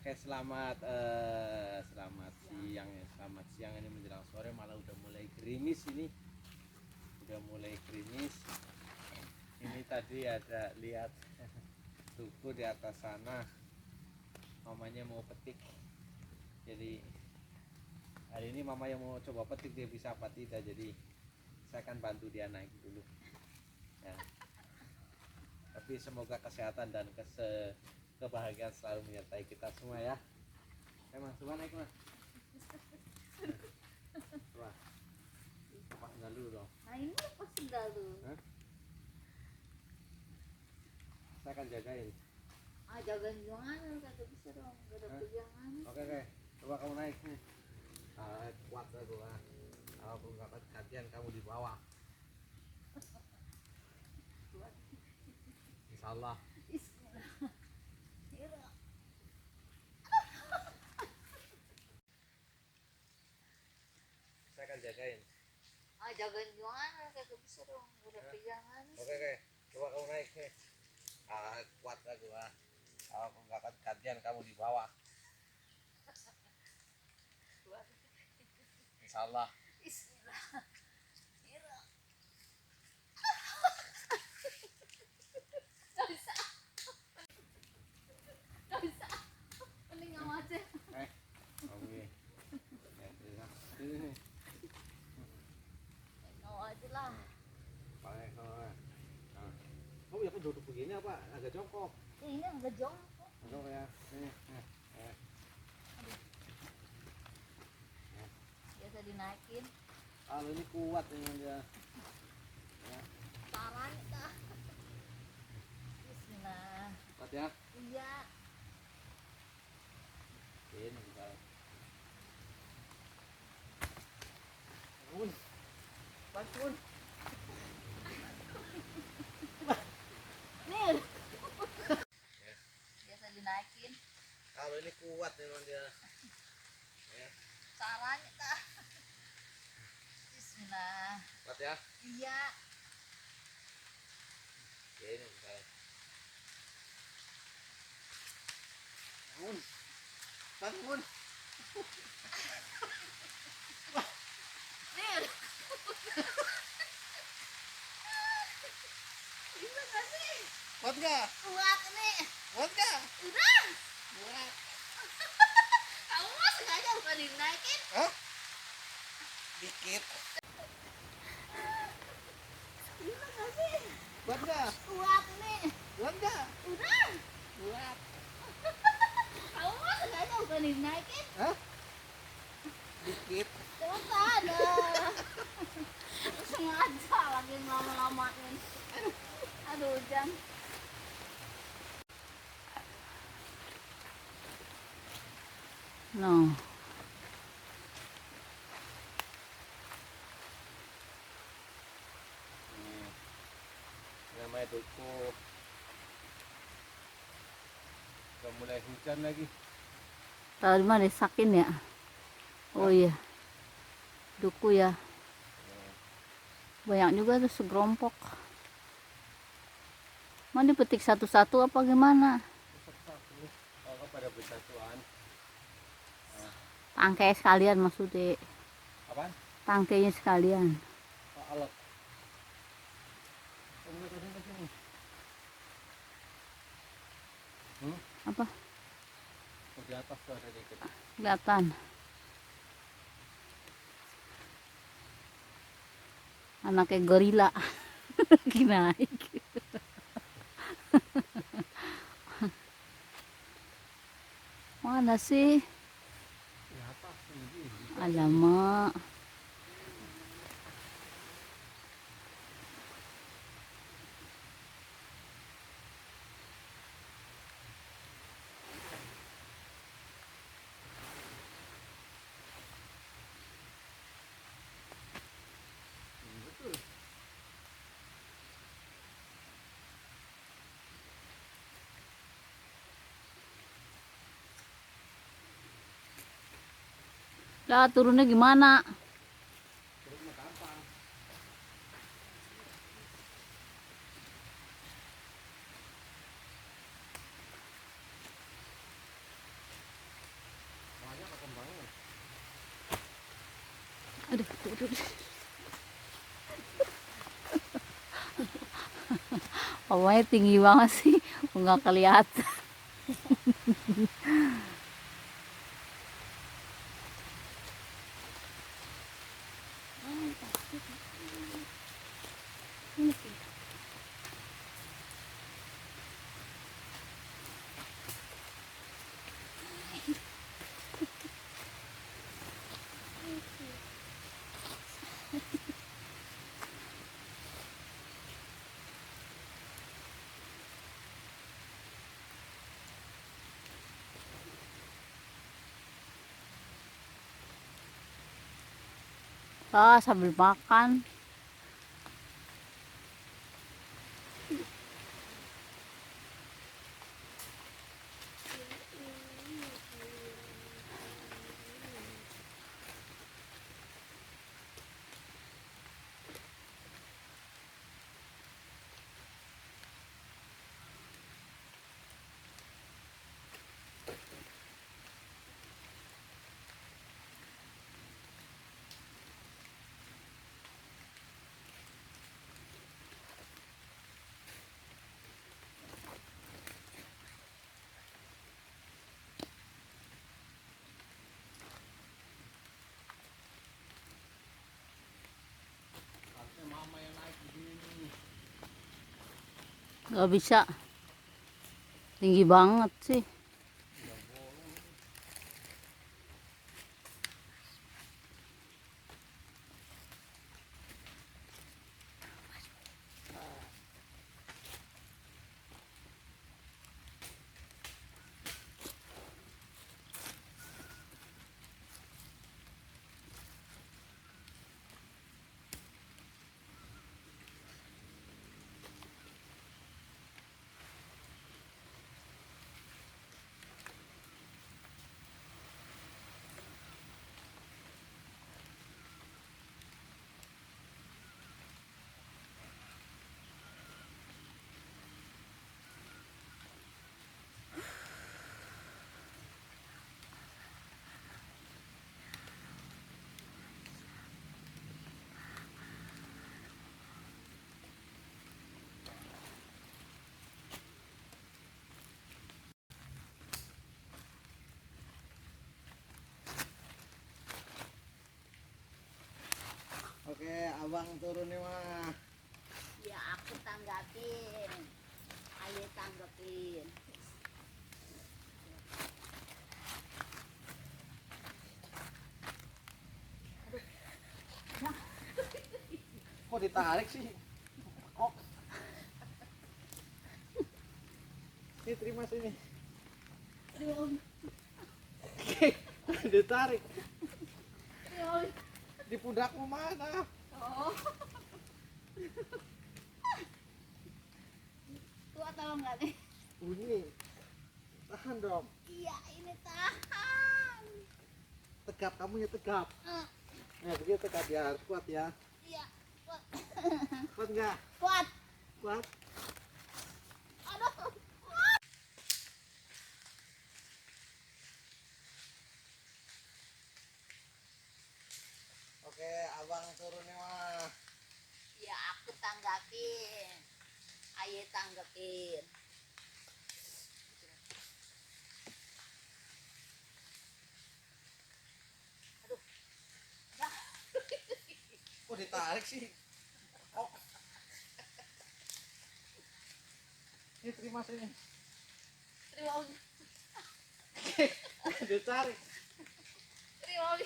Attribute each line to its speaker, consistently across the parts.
Speaker 1: Oke, selamat siang ya. Selamat siang, ini menjelang sore malah udah mulai gerimis ini. Udah mulai gerimis. Ini tadi ada lihat tuku di atas sana. Mamanya mau petik. Jadi hari ini mama yang mau coba petik, dia bisa apa tidak. Jadi saya akan bantu dia naik dulu. Ya. Tapi semoga kesehatan dan kebahagiaan selalu menyertai kita semua ya. Mas, coba naik mas. Wah, pas enggak dulu dong.
Speaker 2: Nah ini pas enggak tuh.
Speaker 1: Saya akan jagain.
Speaker 2: Jagain gimana? Kagak bisa dong, gak ada pegangan.
Speaker 1: Oke, coba kamu naik nih. Kuat lah gua. Kalau aku nggak kejadian kamu di bawah. Insyaallah. Saya akan jagain.
Speaker 2: Jagain gimana? Kagak bisa dong, gak ada pegangan.
Speaker 1: Oke, coba kamu naik nih. Kuat lah gua. Kalau aku nggak kejadian kamu di bawah. Insyaallah. Kamu ya duduk begini apa agak jongkok?
Speaker 2: Ini agak jongkok.
Speaker 1: Jongkok ya.
Speaker 2: Biasa dinaikin.
Speaker 1: Kalau ini kuat ini dia. Ya.
Speaker 2: Caranya dah. Bismillah.
Speaker 1: Kuat ya?
Speaker 2: Iya.
Speaker 1: Ini bentar. Bangun.
Speaker 2: Nih. Biasa dinaikin.
Speaker 1: Kalau ini kuat memang dia. Ya.
Speaker 2: Caranya dah. Bismillah.
Speaker 1: Kuat ya?
Speaker 2: Iya.
Speaker 1: Ini bentar. Bangun.
Speaker 2: Nih. Bisa gak sih?
Speaker 1: Kuat gak?
Speaker 2: Kuat nih.
Speaker 1: Kuat gak?
Speaker 2: Udah.
Speaker 1: Kuat.
Speaker 2: Kamu mah sengaja bukan dinaikin.
Speaker 1: Hah? Dikit.
Speaker 2: Bisa gak sih?
Speaker 1: Kuat gak?
Speaker 2: Kuat nih.
Speaker 1: Kuat gak?
Speaker 2: Udah.
Speaker 1: Kuat.
Speaker 2: Kamu mah sengaja bukan dinaikin.
Speaker 1: Hah? Dikit.
Speaker 2: Coba ada. Sengaja lagi lama-lamain. Aduh, hujan. No.
Speaker 1: Namanya duku. Udah mulai hujan lagi.
Speaker 2: Tahu di mana sakin ya? Oh iya. Duku ya. Banyak juga tuh segerompok. Mau dipetik satu-satu apa gimana?
Speaker 1: Satu-satu. Kalau pada bersatuan.
Speaker 2: Tangkai sekalian maksudnya.
Speaker 1: Apaan?
Speaker 2: Tangkainya sekalian.
Speaker 1: Alat. Kamu ke sini.
Speaker 2: Apa?
Speaker 1: Di atas tuh ada dikit.
Speaker 2: Kelihatan. Anaknya gorila. Lagi naik. Mana sih?
Speaker 1: Di atas tinggi.
Speaker 2: Alamak.
Speaker 1: Betul.
Speaker 2: Lah turunnya gimana?
Speaker 1: Turunnya gampang.
Speaker 2: Aduh, aduh, aduh. Pokoknya tinggi banget sih, nggak kelihatan. Ah, sambil makan.
Speaker 1: Harusnya mama yang naik begini.
Speaker 2: Nggak bisa. Tinggi banget sih.
Speaker 1: Udah bolong. Oke, abang turun nih mah.
Speaker 2: Ya aku tanggapin. Ayo tanggapin.
Speaker 1: Kok ditarik sih? Kok? Ini terima sini. Ditarik. Di pundakmu mana?
Speaker 2: Oh. Kuat atau enggak nih?
Speaker 1: Bunyi. Tahan dong.
Speaker 2: Iya, ini tahan.
Speaker 1: Tegap, kamu ya tegap. Nah, begitu tegap ya, harus kuat ya.
Speaker 2: Iya, kuat.
Speaker 1: Kuat nggak?
Speaker 2: Kuat.
Speaker 1: Kuat.
Speaker 2: Aduh.
Speaker 1: Oke, abang turun nih mah.
Speaker 2: Ya aku tanggapin. Ayo tanggapin.
Speaker 1: Kok ditarik sih? Kok? Ini terima sini.
Speaker 2: Terima.
Speaker 1: Ditarik.
Speaker 2: Terima.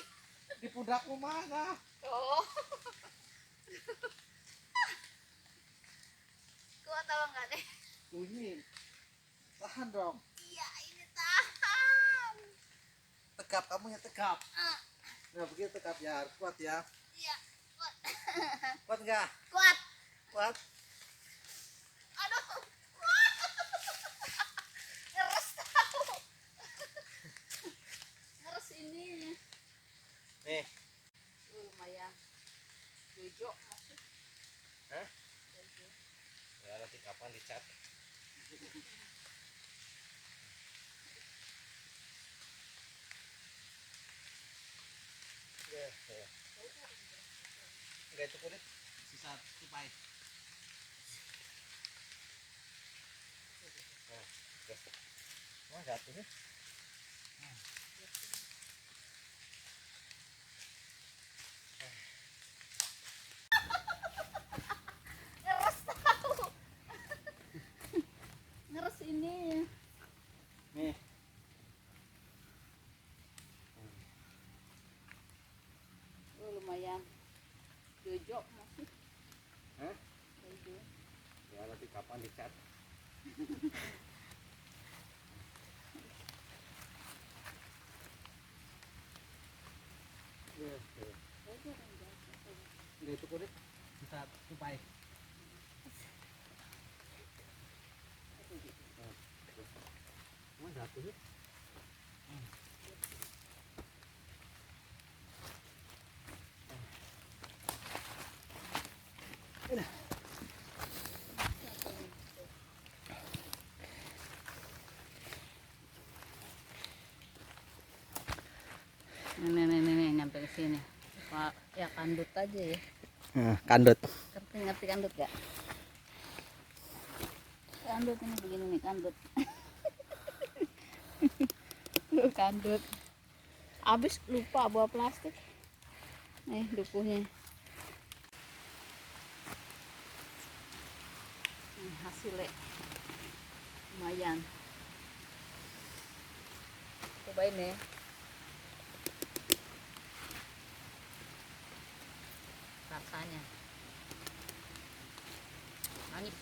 Speaker 1: Di pundakmu mana?
Speaker 2: Oh. Kuat atau enggak nih?
Speaker 1: Bunyi. Tahan dong.
Speaker 2: Iya, ini tahan.
Speaker 1: Tegap, kamu ya tegap. Nah, begitu tegap ya, harus kuat ya.
Speaker 2: Iya, kuat.
Speaker 1: Kuat nggak?
Speaker 2: Kuat.
Speaker 1: Kuat.
Speaker 2: Aduh. Kuat. Ngeres tahu. Ngeres ini.
Speaker 1: Nih.
Speaker 2: Lumayan. Jojo masuk.
Speaker 1: Hah?
Speaker 2: Jojo.
Speaker 1: Ya, nanti kapan dicat? Ya, ya. Nggak itu kulit sisa tupai. Wah, jatuh nih.
Speaker 2: Ngeres ini.
Speaker 1: Nih.
Speaker 2: Oh, lumayan. Jojo masih.
Speaker 1: Hah?
Speaker 2: Jojo.
Speaker 1: Ya nanti kapan dicat? Nggak itu kulit sisa tupai. Wah, jatuh nih.
Speaker 2: Nih, nyampe ke sini. Pak, ya kandut aja ya.
Speaker 1: Kandut.
Speaker 2: Ngerti kandut gak? Kandut ini begini nih, kandut. Kandut. Abis lupa bawa plastik. Nih dukuhnya. Nih hasilnya lumayan. Cobain ya. Rasanya manis.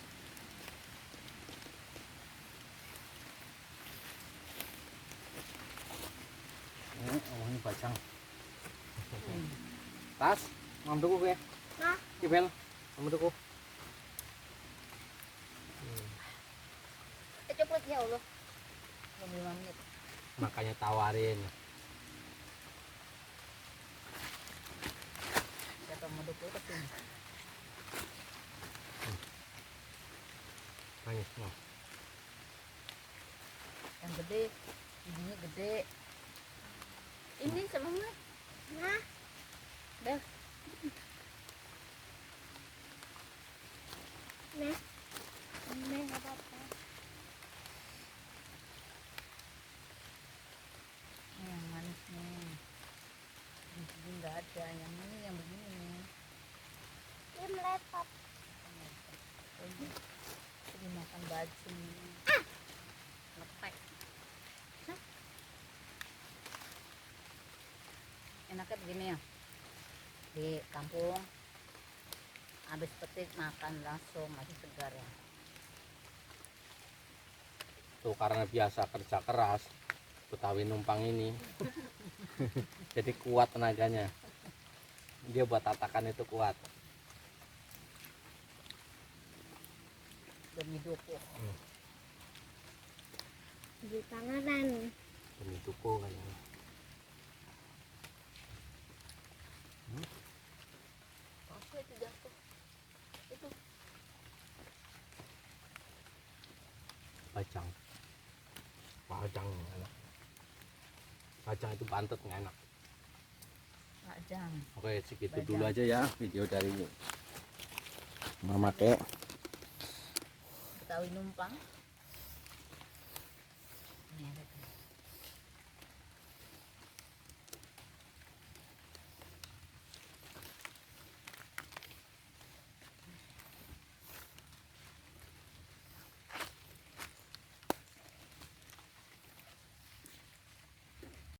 Speaker 1: Oh, ini bacang. Tas, ngam tuku gue.
Speaker 3: Nah.
Speaker 1: Kibel, ngam tuku.
Speaker 2: Cepet ya Allah. 5 menit.
Speaker 1: Makanya tawarin.
Speaker 2: Siapa mau dukul ke sini?
Speaker 1: Manis, no.
Speaker 2: Yang gede, bijinya gede. Ini selamat.
Speaker 3: Nah.
Speaker 2: Bel.
Speaker 3: Nah. Ini nggak apa-apa.
Speaker 2: Ini yang manis nih. Biji nggak ada, yang ini yang begini nih.
Speaker 3: Ini meletot.
Speaker 2: Oh iya. Itu dimakan baju. Lepek. Hah? Enaknya begini ya. Di kampung habis petik makan langsung masih segar ya.
Speaker 1: Tuh karena biasa kerja keras, Betawi numpang ini. Jadi kuat tenaganya. Dia buat tatakan itu kuat.
Speaker 2: Demi duku.
Speaker 3: Di tangan.
Speaker 1: Demi tuku kayaknya.
Speaker 2: Apa itu jatuh? Itu
Speaker 1: Bacang. Bacang enak. Bacang itu bantet nggak enak.
Speaker 2: bajang.
Speaker 1: Oke, segitu
Speaker 2: Bacang.
Speaker 1: dulu aja ya video dari Mama Kek.
Speaker 2: Betawi numpang. Ini ada